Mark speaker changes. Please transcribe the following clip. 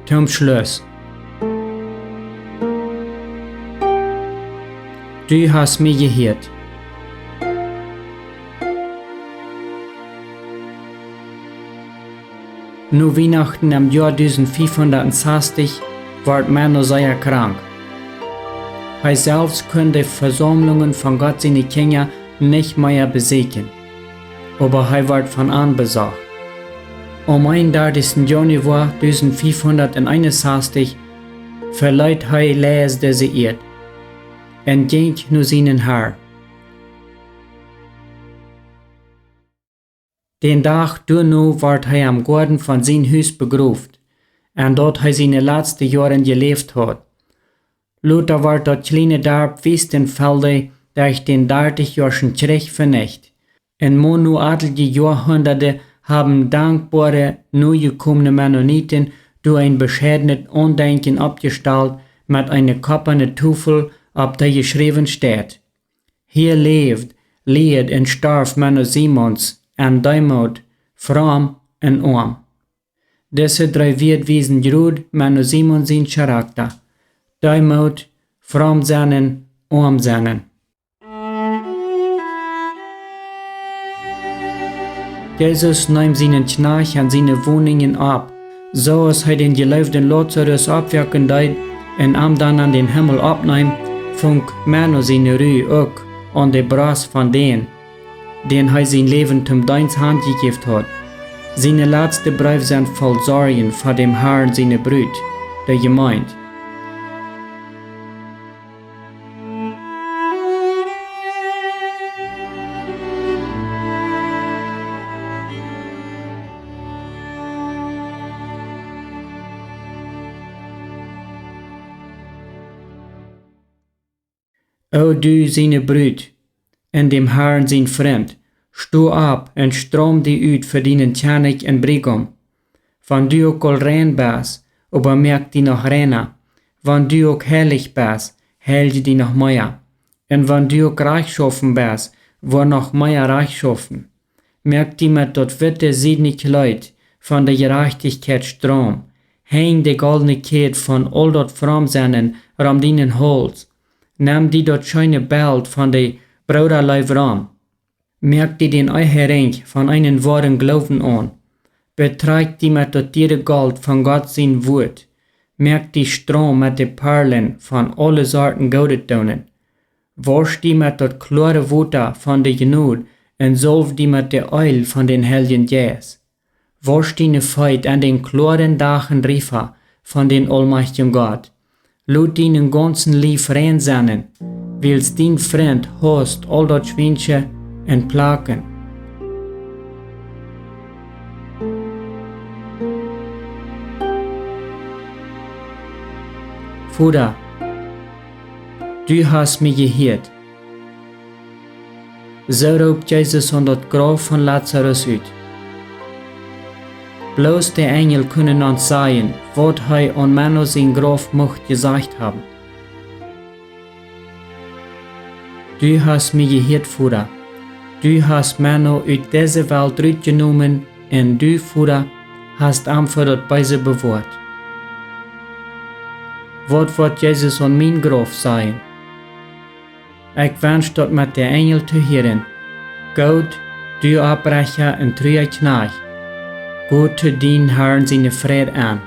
Speaker 1: Zum Schluss. Du hast mich gehört. Nu Weihnachten im Jahr 1560 ward Mano sehr krank. Er selbst konnte die Versammlungen von Gott seine Kinder nicht mehr besiegen, aber er ward von an besorgt. Am 31. Januar 1561 verleiht er Lees diese Erde und ging nu seinen Herr. Den Tag danach ward er am Garten von sein Haus begraft, und dort er seine letzten Jahre gelebt hat. Luther ward dort kleine Dorf Westenfelde durch den 30-jährigen Krieg vernichtet. In monoatlige Jahrhunderte haben dankbare, neugekommene Mennoniten durch ein bescheidenes Andenken abgestellt mit einer koppernen Tafel, auf der geschrieben steht: Hier lebt, lehrt und starb Menno Simons, en Deimod, fromm en arm. Diese drei Wesen grud Menno Simons zijn Charakter. Deimod, fromm zijn, arm zijn. Jesus nahm seinen Knarch an seine Wohnungen ab, so als er den geliebten Lazarus abwerken deut und am dann an den Himmel abnahm, funk Menno seine Ruhe auch an de Bras von den er sein Leben zum Dienst Hand gegeben hat. Seine letzte Briefe sind voll Sorgen vor dem Herrn seine Brut, der Gemeinde. O du seine Brut, en dem Herrn sein Freund, stu ab en strom die uit für deinen Tjanik en Brigum. Wann du ook al rein bist, aber merk die noch reiner. Wann du ook heilig bist, heil die noch mehr. En wann du ook rechtschaffen bist, wo noch mehr rechtschaffen. Merk die mit dort witte siedne Kleid von der Gerechtigkeit Strom. Häng de goldene Kette von all dort Fromsennen ram deinen Holz. Nimm die dort schöne Bild von de Bruderlei ram. Merk die den Eichering von einen wahren Glauben an. Beträgt die mit dort ihre Gold von Gott sein Wort. Merk die Strom mit de Perlen von alle Sorten Goldetonen. Wasch die mit dort klare Water von de Genut und solv die mit de Öl von den Heiligen Jes. Wasch die ne Feit an den klaren Dachen Riefer von den allmächtigen Gott. Lut deinen ganzen Lief rein seinen, willst dein Freund hast all dort Schwinche und Plagen. Vater, du hast mich gehört. So ruft Jesus an das Grab von Lazarus uit. Bloß die Engel können uns sagen, was er an Menno sein Grab mocht gesagt haben. Du hast mich gehört, Vater. Du hast Menno aus dieser Welt rausgenommen und du, Vater, hast ihm für das Beise bewahrt. Was wird Jesus an mein Grab sagen? Ich wünsche dort mit der Engel zu hören. Gott, du Abbrecher und treue Knecht. Gott zu den Herrn seine Friede an.